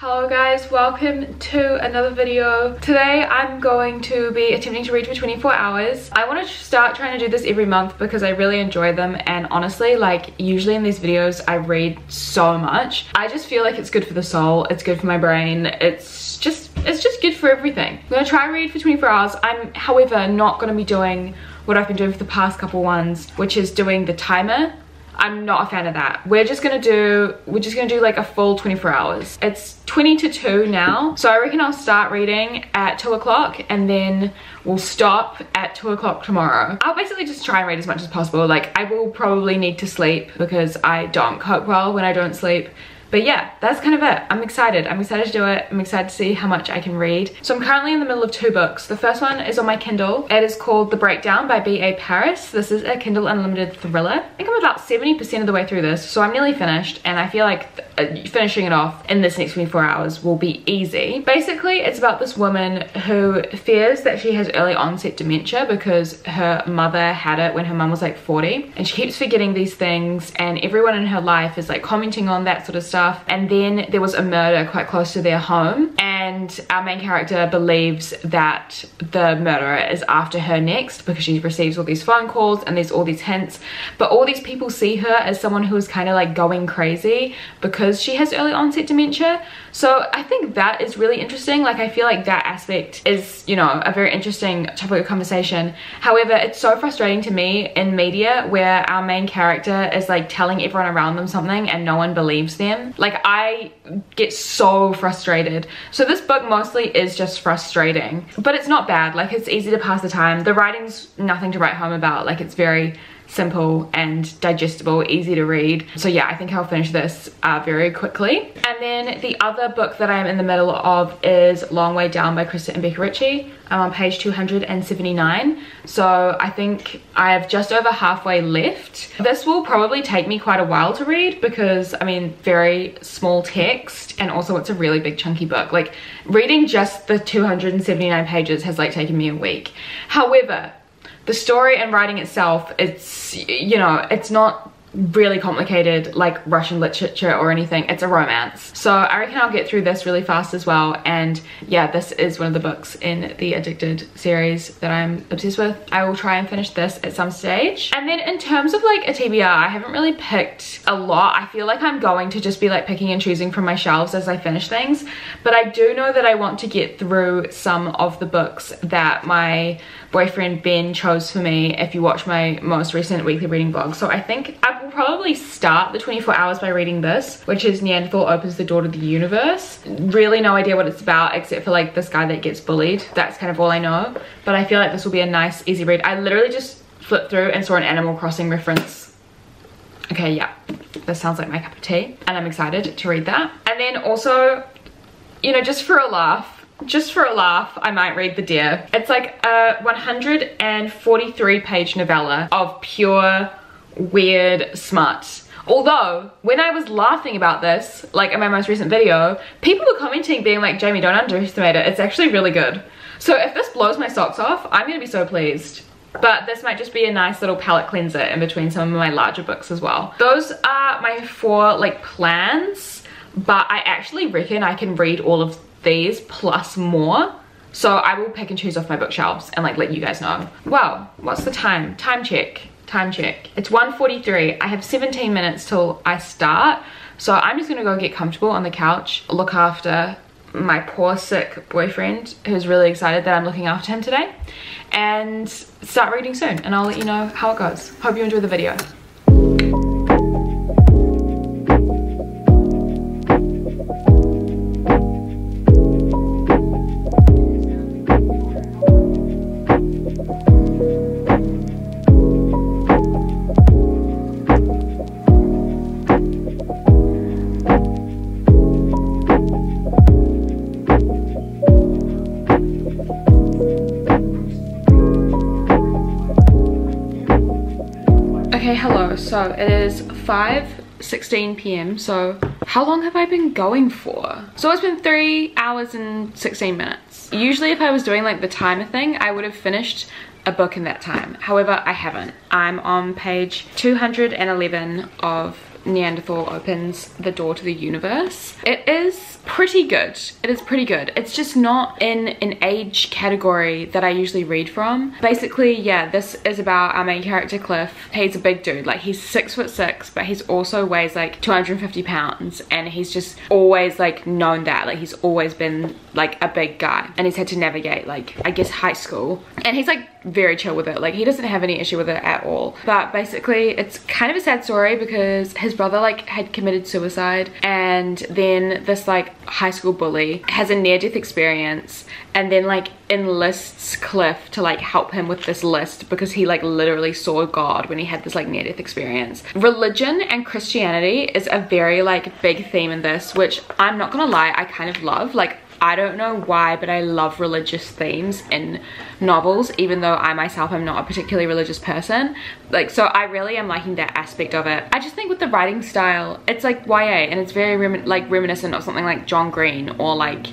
Hello guys, welcome to another video. Today I'm going to be attempting to read for 24 hours. I want to start trying to do this every month because I really enjoy them, and honestly, like, usually in these videos I read so much. I just feel like it's good for the soul, it's good for my brain, it's just good for everything. I'm gonna try and read for 24 hours. I'm, however, not gonna be doing what I've been doing for the past couple ones, which is doing the timer. I'm not a fan of that. We're just gonna do like a full 24 hours. It's 20 to 2 now, so I reckon I'll start reading at 2 o'clock and then we'll stop at 2 o'clock tomorrow. I'll basically just try and read as much as possible. Like, I will probably need to sleep because I don't cope well when I don't sleep. But yeah, that's kind of it. I'm excited to do it. I'm excited to see how much I can read. So I'm currently in the middle of 2 books. The first one is on my Kindle. It is called The Breakdown by B.A. Paris. This is a Kindle Unlimited thriller. I think I'm about 70% of the way through this, so I'm nearly finished, and I feel like finishing it off in this next 24 hours will be easy. Basically, it's about this woman who fears that she has early onset dementia because her mother had it when her mum was like 40, and she keeps forgetting these things, and everyone in her life is like commenting on that sort of stuff. And then there was a murder quite close to their home, and our main character believes that the murderer is after her next because she receives all these phone calls and there's all these hints, but all these people see her as someone who is kind of like going crazy because she has early onset dementia. So I think that is really interesting. Like, I feel like that aspect is, you know, a very interesting topic of conversation. However, it's so frustrating to me in media where our main character is like telling everyone around them something and no one believes them. Like, I get so frustrated. So this book mostly is just frustrating, but it's not bad. Like, it's easy to pass the time. The writing's nothing to write home about. Like, it's very simple and digestible, easy to read. So yeah, I think I'll finish this very quickly. And then the other book that I'm in the middle of is Long Way Down by Krista and Becca Ritchie. I'm on page 279, so I think I have just over halfway left. This will probably take me quite a while to read because, I mean, very small text, and also it's a really big chunky book. Like, reading just the 279 pages has like taken me a week. However, the story and writing itself, it's, you know, it's not really complicated like Russian literature or anything. It's a romance. So I reckon I'll get through this really fast as well. And yeah, this is one of the books in the Addicted series that I'm obsessed with. I will try and finish this at some stage. And then in terms of like a TBR, I haven't really picked a lot. I feel like I'm going to just be like picking and choosing from my shelves as I finish things. But I do know that I want to get through some of the books that my boyfriend Ben chose for me if you watch my most recent weekly reading vlog. So I think I will probably start the 24 hours by reading this, which is Neanderthal Opens the Door to the Universe. Really no idea what it's about except for like this guy that gets bullied. That's kind of all I know, but I feel like this will be a nice easy read. I literally just flipped through and saw an Animal Crossing reference. Okay, yeah, this sounds like my cup of tea and I'm excited to read that. And then also, you know, just for a laugh, I might read The Deer. It's like a 143 page novella of pure weird smut. Although, when I was laughing about this, like in my most recent video, people were commenting being like, Jamie, don't underestimate it. It's actually really good. So if this blows my socks off, I'm gonna be so pleased. But this might just be a nice little palette cleanser in between some of my larger books as well. Those are my 4 like plans, but I actually reckon I can read all of these plus more, so I will pick and choose off my bookshelves and like let you guys know. Well, what's the time? Time check. It's 1:43. I have 17 minutes till I start, so I'm just gonna go get comfortable on the couch, look after my poor sick boyfriend who's really excited that I'm looking after him today, and start reading soon, and I'll let you know how it goes. Hope you enjoy the video. Okay, hello. So it is 5:16 p.m. So how long have I been going for? So it's been 3 hours and 16 minutes. Usually if I was doing like the timer thing, I would have finished a book in that time. However, I haven't. I'm on page 211 of Neanderthal opens the door to the universe. It is pretty good. It is pretty good. It's just not in an age category that I usually read from. Basically, yeah, this is about our main character Cliff. He's a big dude, like he's 6'6", but he's also weighs like 250 pounds, and he's just always like known that, like he's always been like a big guy, and he's had to navigate like I guess high school, and he's like very chill with it. Like he doesn't have any issue with it at all. But basically it's kind of a sad story because his brother like had committed suicide, and then this like high school bully has a near-death experience and then like enlists Cliff to like help him with this list because he like literally saw God when he had this like near-death experience. Religion and Christianity is a very like big theme in this, which I'm not gonna lie, I kind of love. Like I don't know why, but I love religious themes in novels, even though I myself am not a particularly religious person. Like, so I really am liking that aspect of it. I just think with the writing style, it's like YA, and it's very reminiscent of something like John Green, or like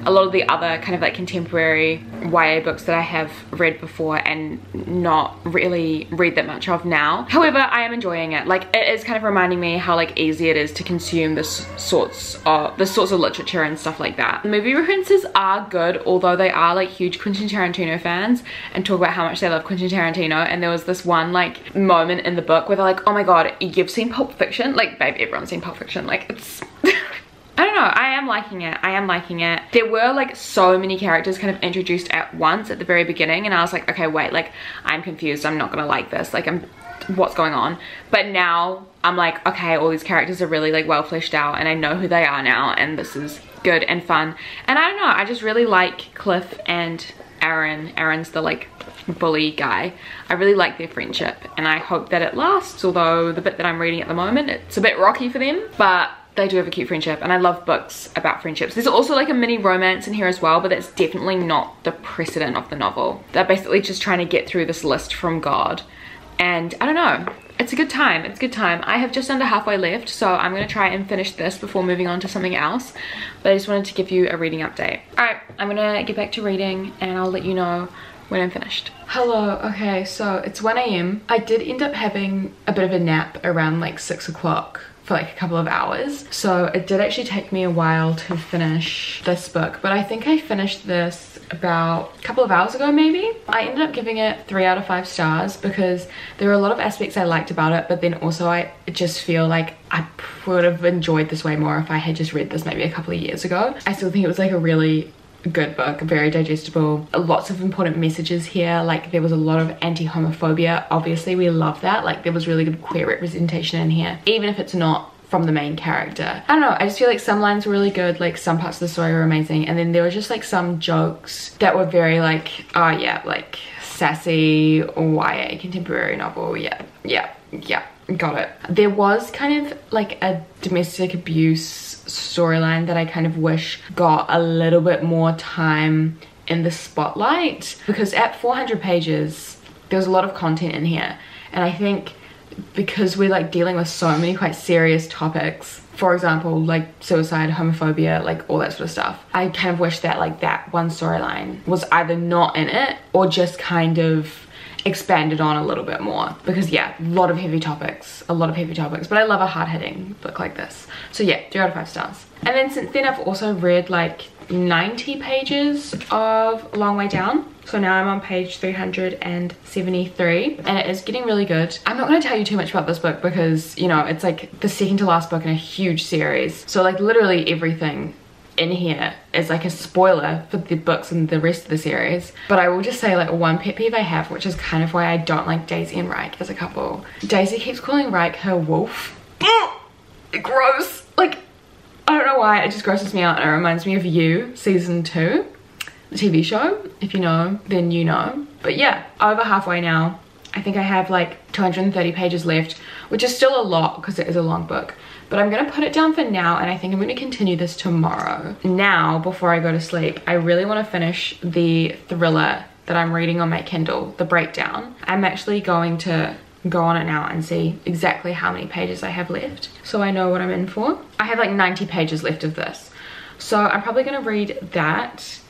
a lot of the other kind of like contemporary YA books that I have read before and not really read that much of now. However, I am enjoying it. Like it is kind of reminding me how like easy it is to consume this sorts of literature and stuff like that. The movie references are good, although they are like huge Quentin Tarantino fans and talk about how much they love Quentin Tarantino. And there was this one like moment in the book where they're like, oh my god, you've seen Pulp Fiction? Like babe, everyone's seen Pulp Fiction. Like it's I don't know, I am liking it. I am liking it. There were like so many characters kind of introduced at once at the very beginning, and I was like, okay, wait, like I'm confused. I'm not gonna like this. Like what's going on? But now I'm like, okay, all these characters are really like well fleshed out, and I know who they are now, and this is good and fun. And I don't know, I just really like Cliff and Aaron. Aaron's the like bully guy. I really like their friendship, and I hope that it lasts, although the bit that I'm reading at the moment, it's a bit rocky for them, but they do have a cute friendship, and I love books about friendships. There's also like a mini romance in here as well, but that's definitely not the precedent of the novel. They're basically just trying to get through this list from God, and I don't know, it's a good time. It's a good time. I have just under halfway left, so I'm gonna try and finish this before moving on to something else, but I just wanted to give you a reading update. All right, I'm gonna get back to reading, and I'll let you know when I'm finished. Hello, okay, so it's 1 AM. I did end up having a bit of a nap around like 6 o'clock for like a couple of hours, so it did actually take me a while to finish this book, but I think I finished this about a couple of hours ago maybe. I ended up giving it 3 out of 5 stars because there were a lot of aspects I liked about it, but then also I just feel like I would have enjoyed this way more if I had just read this maybe a couple of years ago. I still think it was like a really good book, very digestible, lots of important messages here. Like there was a lot of anti-homophobia, obviously we love that. Like there was really good queer representation in here, even if it's not from the main character. I don't know, I just feel like some lines were really good, like some parts of the story were amazing, and then there were just like some jokes that were very like, oh yeah, like sassy YA contemporary novel. Yeah, got it. There was kind of like a domestic abuse storyline that I kind of wish got a little bit more time in the spotlight, because at 400 pages there's a lot of content in here, and I think because we're like dealing with so many quite serious topics, for example like suicide, homophobia, like all that sort of stuff, I kind of wish that like that one storyline was either not in it or just kind of expanded on a little bit more, because yeah, a lot of heavy topics, but I love a hard-hitting book like this. So yeah, 3 out of 5 stars. And then since then I've also read like 90 pages of Long Way Down, so now I'm on page 373, and it is getting really good. I'm not going to tell you too much about this book because, you know, it's like the second to last book in a huge series, so like literally everything in here is like a spoiler for the books and the rest of the series. But I will just say like one pet peeve I have, which is kind of why I don't like Daisy and Reich as a couple. Daisy keeps calling Reich her wolf. Gross. Like, I don't know why, it just grosses me out, and it reminds me of You season 2, the TV show. If you know, then you know. But yeah, over halfway now. I think I have like 230 pages left, which is still a lot because it is a long book. But I'm gonna put it down for now, and I think I'm gonna continue this tomorrow. Now, before I go to sleep, I really wanna finish the thriller that I'm reading on my Kindle, The Breakdown. I'm actually going to go on it now and see exactly how many pages I have left, so I know what I'm in for. I have like 90 pages left of this. So I'm probably gonna read that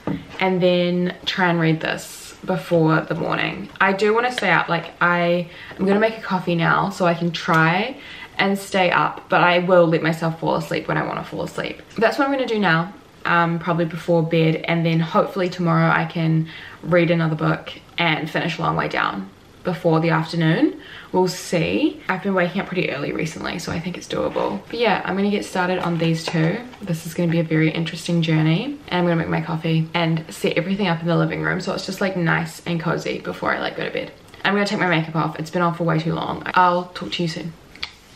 and then try and read this before the morning. I do want to stay up. Like I'm gonna make a coffee now so I can try and stay up, but I will let myself fall asleep when I want to fall asleep. That's what I'm going to do now, probably before bed, and then hopefully tomorrow I can read another book and finish Long Way Down before the afternoon. We'll see. I've been waking up pretty early recently, so I think it's doable. But yeah, I'm gonna get started on these two. This is gonna be a very interesting journey, and I'm gonna make my coffee and set everything up in the living room so it's just like nice and cozy before I like go to bed. I'm gonna take my makeup off. It's been on for way too long. I'll talk to you soon.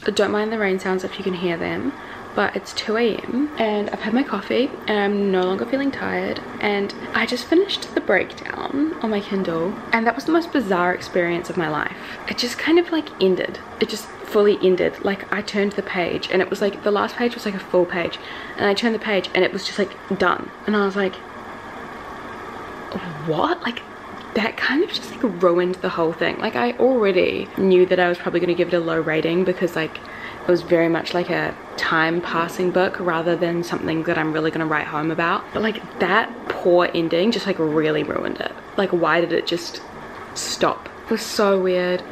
Don't mind the rain sounds if you can hear them, but it's 2 AM and I've had my coffee and I'm no longer feeling tired, and I just finished the breakdown on my Kindle, and that was the most bizarre experience of my life. It just kind of like ended. It just fully ended. Like I turned the page and it was like the last page was like a full page, and I turned the page and it was just like done, and I was like, what? Like that kind of just like ruined the whole thing. Like I already knew that I was probably going to give it a low rating because like it was very much like a time passing book rather than something that I'm really going to write home about. But like that poor ending just like really ruined it. Like why did it just stop? It was so weird.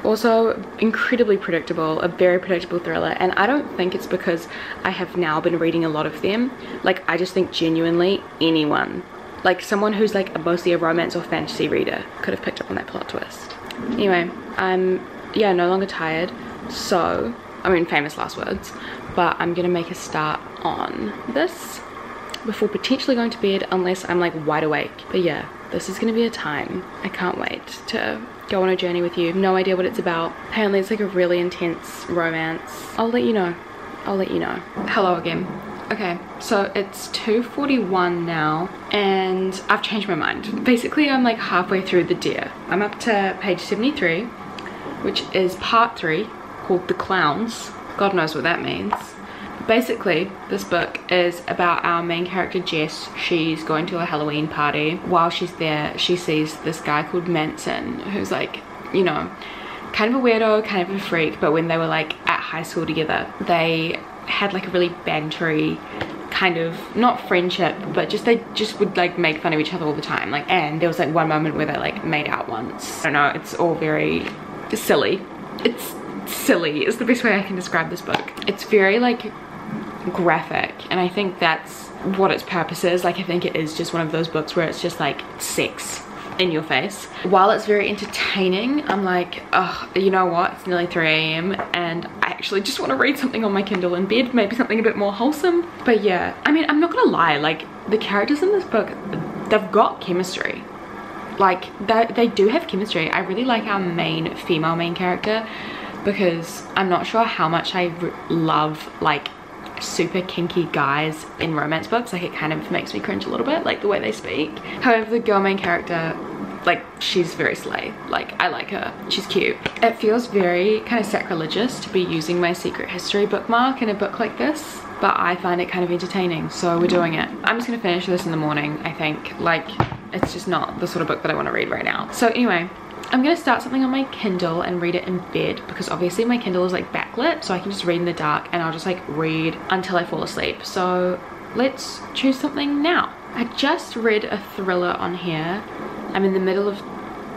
Also incredibly predictable, a very predictable thriller, and I don't think it's because I have now been reading a lot of them. Like I just think genuinely anyone, like someone who's like mostly a romance or fantasy reader, could have picked up on that plot twist. Anyway, I'm no longer tired, so I mean famous last words, but I'm gonna make a start on this before potentially going to bed unless I'm like wide awake. But yeah, this is gonna be a time. I can't wait to go on a journey with you. No idea what it's about. Apparently it's like a really intense romance. I'll let you know. I'll let you know. Hello again. Okay, so it's 2:41 now and I've changed my mind. Basically I'm like halfway through The Deer. I'm up to page 73, which is part 3, called The Clowns. God knows what that means. Basically this book is about our main character Jess. She's going to a Halloween party. While she's there she sees this guy called Manson, who's like, you know, kind of a weirdo, kind of a freak, but when they were like at high school together they had like a really bantery kind of, not friendship, but just they just would like make fun of each other all the time. Like, and there was like one moment where they like made out once. I don't know, it's all very silly. It's silly is the best way I can describe this book. It's very like graphic, and I think that's what its purpose is. Like I think it is just one of those books where it's just like sex in your face. While it's very entertaining, I'm like, oh, you know what, it's nearly 3 AM and I actually just want to read something on my Kindle in bed, maybe something a bit more wholesome. But yeah, I mean, I'm not gonna lie, like the characters in this book, they've got chemistry. Like they do have chemistry. I really like our female main character, because I'm not sure how much I love like super kinky guys in romance books. Like it kind of makes me cringe a little bit, like the way they speak. However, the girl main character, like she's very slay. Like I like her, she's cute. It feels very kind of sacrilegious to be using my secret history bookmark in a book like this, but I find it kind of entertaining, so we're doing it. I'm just gonna finish this in the morning, I think. Like it's just not the sort of book that I want to read right now. So anyway, I'm gonna start something on my Kindle and read it in bed, because obviously my Kindle is like backlit, so I can just read in the dark and I'll just like read until I fall asleep. So let's choose something now. I just read a thriller on here. I'm in the middle of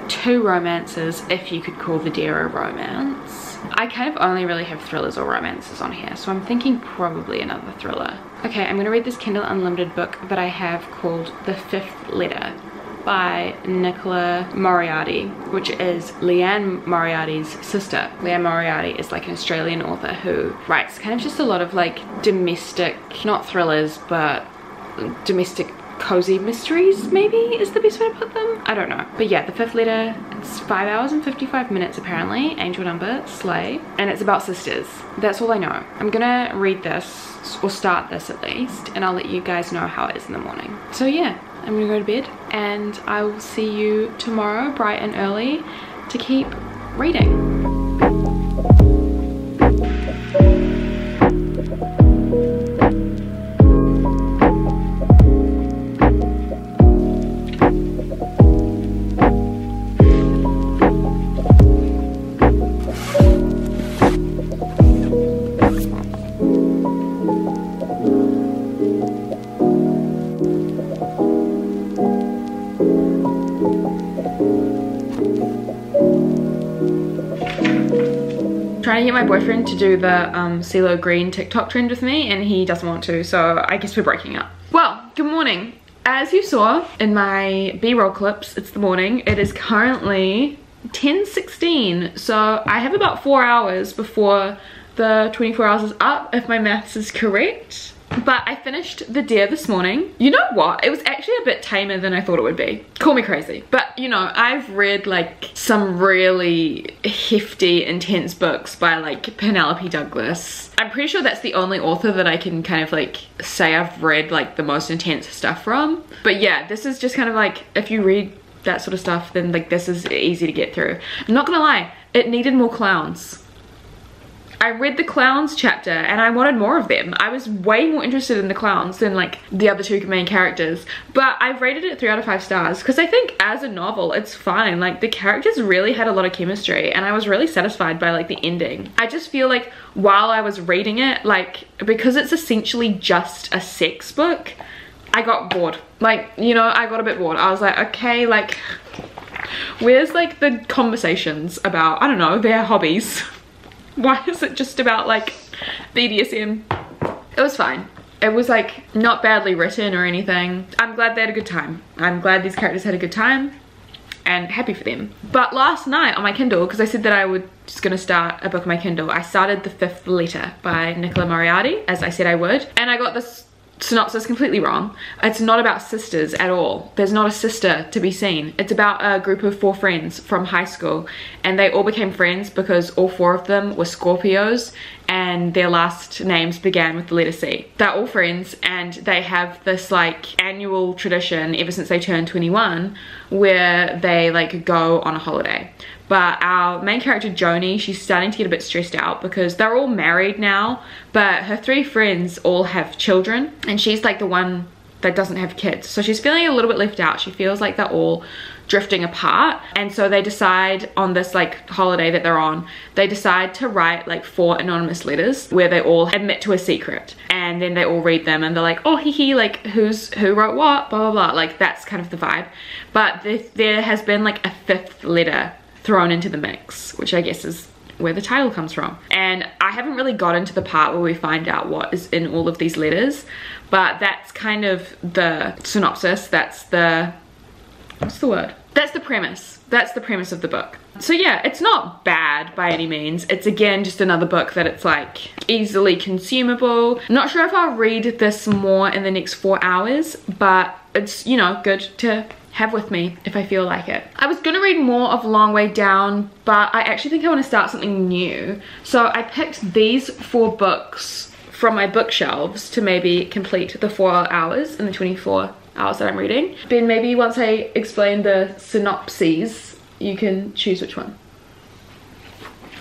2 romances, if you could call The Deer a romance. I kind of only really have thrillers or romances on here, so I'm thinking probably another thriller. Okay, I'm gonna read this Kindle Unlimited book that I have called The Fifth Letter by Nicola Moriarty, which is Leanne Moriarty's sister. Leanne Moriarty is like an Australian author who writes kind of just a lot of like domestic, not thrillers, but domestic cozy mysteries, maybe is the best way to put them. I don't know. But yeah, The Fifth Letter, it's 5 hours and 55 minutes apparently, angel number, slay, and it's about sisters. That's all I know. I'm gonna read this, or start this at least, and I'll let you guys know how it is in the morning. So yeah, I'm gonna go to bed and I will see you tomorrow bright and early to keep reading. trying to get my boyfriend to do the CeeLo Green TikTok trend with me, and he doesn't want to, so I guess we're breaking up. Well, good morning. As you saw in my B-roll clips, it's the morning. It is currently 10:16, so I have about 4 hours before the 24 hours is up, if my maths is correct. But I finished The Deer this morning. You know what? It was actually a bit tamer than I thought it would be. Call me crazy. But you know, I've read like some really hefty, intense books by like Penelope Douglas. I'm pretty sure that's the only author that I can kind of like say I've read like the most intense stuff from. But yeah, this is just kind of like, if you read that sort of stuff, then like this is easy to get through. I'm not gonna lie, it needed more clowns. I read the clowns chapter and I wanted more of them. I was way more interested in the clowns than like the other two main characters. But I've rated it 3 out of 5 stars because I think as a novel it's fine. Like the characters really had a lot of chemistry and I was really satisfied by like the ending. I just feel like while I was reading it, like because it's essentially just a sex book, I got bored. Like, you know, I got a bit bored. I was like, okay, like where's like the conversations about, I don't know, their hobbies? Why is it just about like BDSM? It was fine. It was like not badly written or anything. I'm glad they had a good time. I'm glad these characters had a good time and happy for them. But last night on my Kindle, because I said that I was just gonna start a book on my Kindle, I started The Fifth Letter by Nicola Moriarty, as I said I would. And I got this synopsis completely wrong. It's not about sisters at all. There's not a sister to be seen. It's about a group of 4 friends from high school, and they all became friends because all 4 of them were Scorpios and their last names began with the letter C. They're all friends and they have this like annual tradition ever since they turned 21 where they like go on a holiday. But our main character Joni, she's starting to get a bit stressed out because they're all married now, but her 3 friends all have children and she's like the one that doesn't have kids. So she's feeling a little bit left out. She feels like they're all drifting apart, and so they decide on this like holiday that they're on, they decide to write like 4 anonymous letters where they all admit to a secret, and then they all read them and they're like, oh hee hee, like who wrote what, blah blah blah. Like that's kind of the vibe. But there has been like a 5th letter thrown into the mix, which I guess is where the title comes from. And I haven't really got into the part where we find out what is in all of these letters, but that's kind of the synopsis. That's the, what's the word? That's the premise. That's the premise of the book. So yeah, it's not bad by any means. It's again just another book that it's like easily consumable. Not sure if I'll read this more in the next 4 hours, but it's, you know, good to have with me if I feel like it. I was gonna read more of Long Way Down, but I actually think I want to start something new. So I picked these 4 books from my bookshelves to maybe complete the 4 hours in the 24 hours that I'm reading. Then maybe once I explain the synopses, you can choose which one.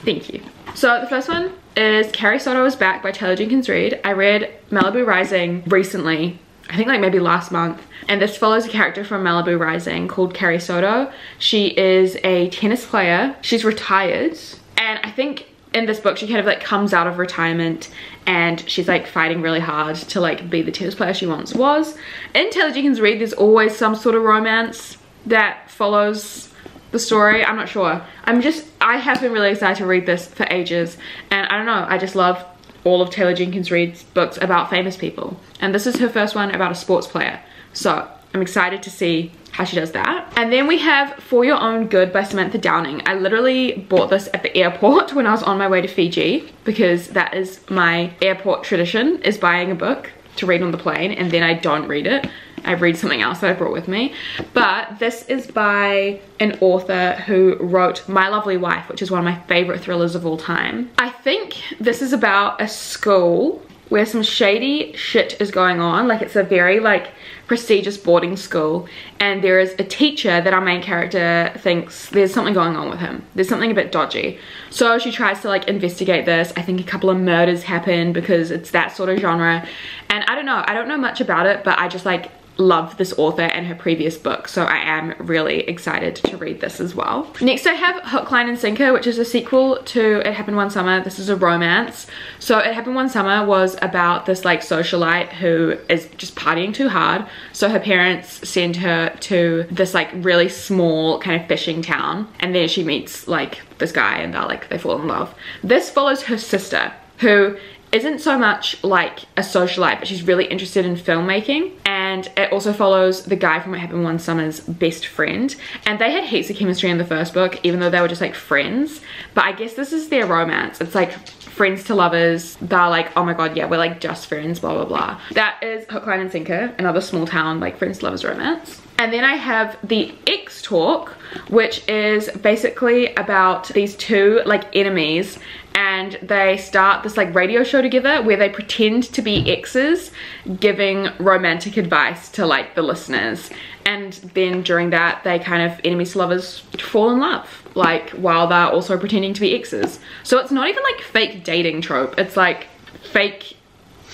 Thank you. So the first one is Carrie Soto is Back by Taylor Jenkins Reid. I read Malibu Rising recently, I think like maybe last month, and this follows a character from Malibu Rising called Carrie Soto. She is a tennis player. She's retired, and I think in this book she kind of like comes out of retirement and she's like fighting really hard to like be the tennis player she once was. In Taylor Jenkins Reid there's always some sort of romance that follows the story. I'm not sure. I have been really excited to read this for ages, and I don't know, I just love all of Taylor Jenkins Reid's books about famous people, and this is her first one about a sports player, so I'm excited to see how she does that. And then we have For Your Own Good by Samantha Downing. I literally bought this at the airport when I was on my way to Fiji, because that is my airport tradition, is buying a book to read on the plane and then I don't read it. I read something else that I brought with me. But this is by an author who wrote My Lovely Wife, which is one of my favorite thrillers of all time. I think this is about a school where some shady shit is going on. Like it's a very like prestigious boarding school, and there is a teacher that our main character thinks there's something going on with him. There's something a bit dodgy. So she tries to like investigate this. I think a couple of murders happen because it's that sort of genre. And I don't know much about it, but I just like love this author and her previous book, so I am really excited to read this as well. Next I have Hook, Line and Sinker, which is a sequel to It Happened One Summer. This is a romance. So It Happened One Summer was about this like socialite who is just partying too hard, so her parents send her to this like really small kind of fishing town, and then she meets like this guy and they fall in love. This follows her sister, who isn't so much like a socialite, but she's really interested in filmmaking. And it also follows the guy from What Happened One Summer's best friend. And they had heaps of chemistry in the first book, even though they were just like friends. But I guess this is their romance. It's like friends to lovers. They're like, oh my god, yeah, we're like just friends, blah, blah, blah. That is Hook, Line and Sinker, another small town, like friends to lovers romance. And then I have the X Talk, which is basically about these two like enemies, and they start this like radio show together where they pretend to be exes giving romantic advice to like the listeners. And then during that, they kind of enemies to lovers fall in love, like while they're also pretending to be exes. So it's not even like fake dating trope, it's like fake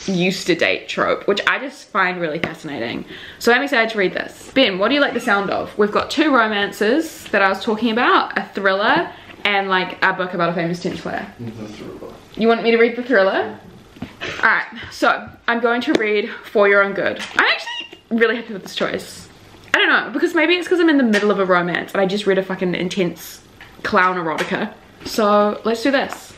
used to date trope, which I just find really fascinating. So I'm excited to read this. Ben, what do you like the sound of? We've got two romances that I was talking about, a thriller and like a book about a famous tennis player. You want me to read the thriller? Alright, so I'm going to read For Your Own Good. I'm actually really happy with this choice. I don't know, because maybe it's because I'm in the middle of a romance and I just read a fucking intense clown erotica. So let's do this.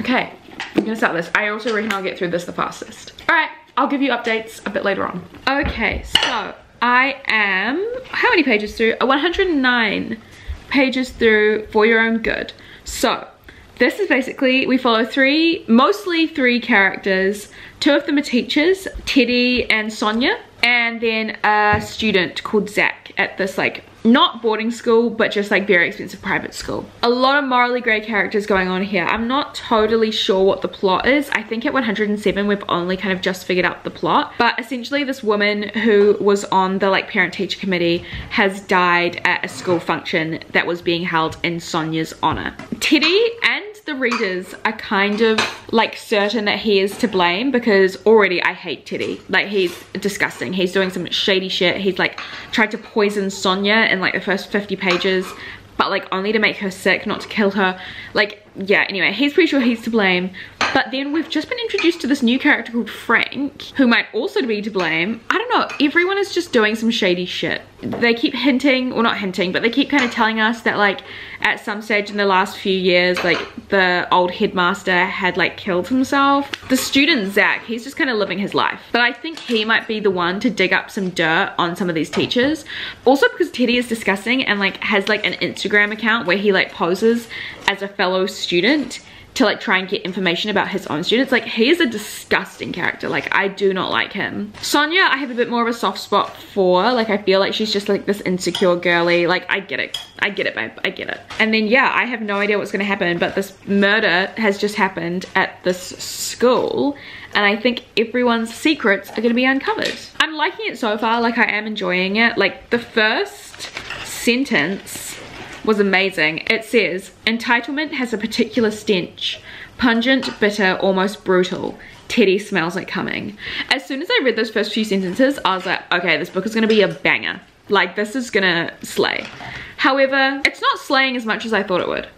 Okay, I'm gonna start this. I also reckon I'll get through this the fastest. Alright, I'll give you updates a bit later on. Okay, so I am, how many pages through? 109 pages through For Your Own Good. So this is basically, we follow mostly three characters. Two of them are teachers, Teddy and Sonia, and then a student called Zach at this like not boarding school, but just like very expensive private school. A lot of morally grey characters going on here. I'm not totally sure what the plot is. I think at 107 we've only kind of just figured out the plot, but essentially this woman who was on the like parent teacher committee has died at a school function that was being held in Sonia's honor. Teddy and the readers are kind of like certain that he is to blame, because already I hate Teddy. Like, he's disgusting. He's doing some shady shit. He's like tried to poison Sonia in like the first 50 pages, but like only to make her sick, not to kill her. Like, yeah, anyway, he's pretty sure he's to blame. But then we've just been introduced to this new character called Frank, who might also be to blame. I don't know, everyone is just doing some shady shit. They keep hinting, well not hinting, but they keep kind of telling us that like at some stage in the last few years, like the old headmaster had like killed himself. The student Zach, he's just kind of living his life. But I think he might be the one to dig up some dirt on some of these teachers. Also because Teddy is disgusting and like has like an Instagram account where he like poses as a fellow student to like try and get information about his own students. Like, he is a disgusting character. Like, I do not like him. Sonia, I have a bit more of a soft spot for. Like, I feel like she's just like this insecure girly. Like, I get it. I get it, babe. I get it. And then, yeah, I have no idea what's gonna happen, but this murder has just happened at this school, and I think everyone's secrets are gonna be uncovered. I'm liking it so far. Like, I am enjoying it. Like, the first sentence was amazing. It says, entitlement has a particular stench. Pungent, bitter, almost brutal. Teddy smells it coming. As soon as I read those first few sentences, I was like, okay, this book is gonna be a banger. Like, this is gonna slay. However, it's not slaying as much as I thought it would.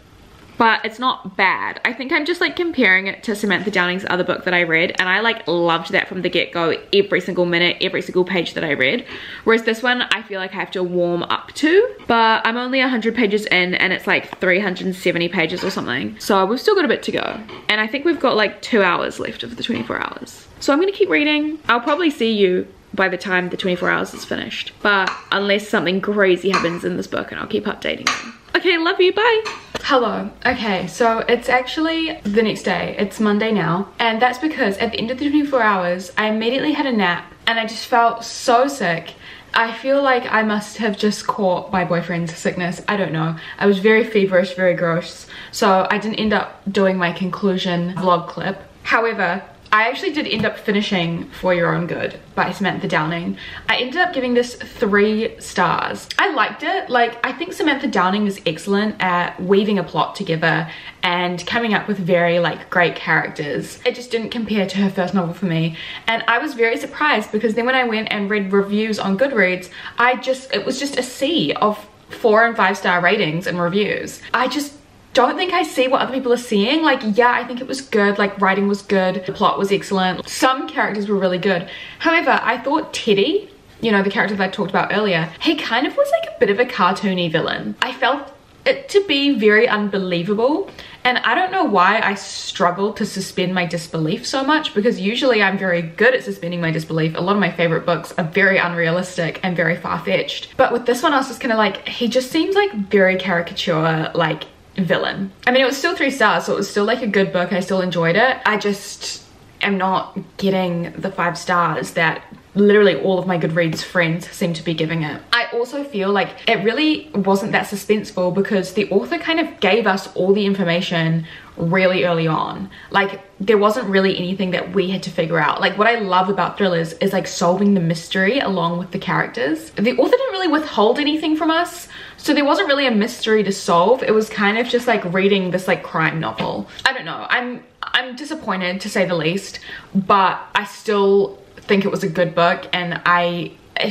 But it's not bad. I think I'm just like comparing it to Samantha Downing's other book that I read, and I like loved that from the get-go, every single minute, every single page that I read. Whereas this one, I feel like I have to warm up to, but I'm only 100 pages in and it's like 370 pages or something. So we've still got a bit to go. And I think we've got like 2 hours left of the 24 hours. So I'm gonna keep reading. I'll probably see you by the time the 24 hours is finished. But unless something crazy happens in this book, and I'll keep updating you. Okay, love you, bye. Hello. Okay, so it's actually the next day. It's Monday now, and that's because at the end of the 24 hours, I immediately had a nap and I just felt so sick. I feel like I must have just caught my boyfriend's sickness. I don't know. I was very feverish, very gross. So I didn't end up doing my conclusion vlog clip. However, I actually did end up finishing For Your Own Good by Samantha Downing. I ended up giving this 3 stars. I liked it. Like, I think Samantha Downing is excellent at weaving a plot together and coming up with very like great characters. It just didn't compare to her first novel for me, and I was very surprised because then when I went and read reviews on Goodreads, it was just a sea of 4 and 5 star ratings and reviews. I just don't think I see what other people are seeing. Like, yeah, I think it was good, like writing was good, the plot was excellent, some characters were really good. However, I thought Teddy, you know, the character that I talked about earlier, he kind of was like a bit of a cartoony villain. I felt it to be very unbelievable, and I don't know why I struggled to suspend my disbelief so much, because usually I'm very good at suspending my disbelief. A lot of my favorite books are very unrealistic and very far-fetched, but with this one I was just kind of like, he just seems like very caricature, like villain. I mean, it was still 3 stars, so it was still like a good book. I still enjoyed it. I just am not getting the 5 stars that literally all of my Goodreads friends seem to be giving it. I also feel like it really wasn't that suspenseful because the author kind of gave us all the information really early on. Like, there wasn't really anything that we had to figure out. Like, what I love about thrillers is like solving the mystery along with the characters. The author didn't really withhold anything from us, so there wasn't really a mystery to solve. It was kind of just like reading this like crime novel. I don't know, I'm disappointed to say the least, but I still think it was a good book, and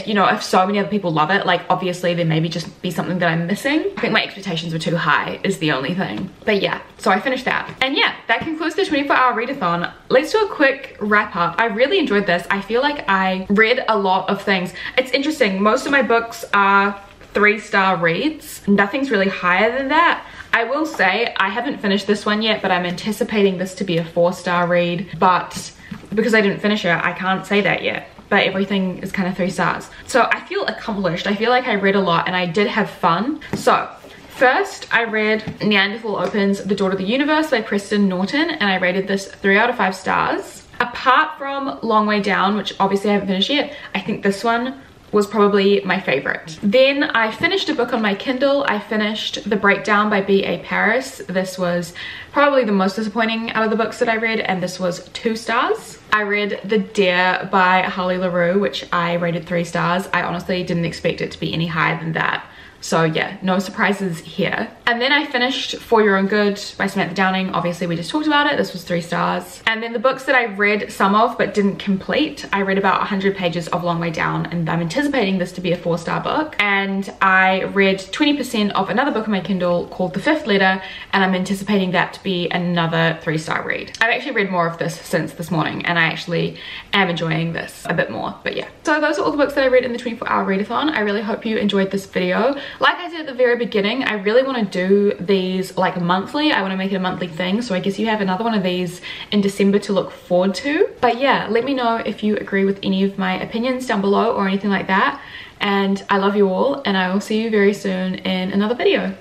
you know, if so many other people love it, like obviously there maybe just be something that I'm missing. I think my expectations were too high is the only thing. But yeah, so I finished that. And yeah, that concludes the 24-hour readathon. Let's do a quick wrap up. I really enjoyed this. I feel like I read a lot of things. It's interesting, most of my books are 3-star reads. Nothing's really higher than that. I will say I haven't finished this one yet, but I'm anticipating this to be a 4-star read, but because I didn't finish it, I can't say that yet. But everything is kind of 3 stars. So I feel accomplished. I feel like I read a lot and I did have fun. So first I read Neanderthal Opens The Daughter of the Universe by Preston Norton, and I rated this 3 out of 5 stars. Apart from Long Way Down, which obviously I haven't finished yet, I think this one was probably my favorite. Then I finished a book on my Kindle. I finished The Breakdown by B.A. Paris. This was probably the most disappointing out of the books that I read, and this was 2 stars. I read The Dare by Harley LaRue, which I rated 3 stars. I honestly didn't expect it to be any higher than that. So yeah, no surprises here. And then I finished For Your Own Good by Samantha Downing. Obviously we just talked about it. This was 3 stars. And then the books that I read some of but didn't complete, I read about 100 pages of Long Way Down, and I'm anticipating this to be a 4-star book. And I read 20% of another book on my Kindle called The Fifth Letter, and I'm anticipating that to be another 3-star read. I've actually read more of this since this morning, and I actually am enjoying this a bit more, but yeah. So those are all the books that I read in the 24-hour readathon. I really hope you enjoyed this video. Like I said at the very beginning, I really want to do these like monthly. I want to make it a monthly thing, so I guess you have another one of these in December to look forward to. But yeah, let me know if you agree with any of my opinions down below or anything like that. And I love you all, and I will see you very soon in another video.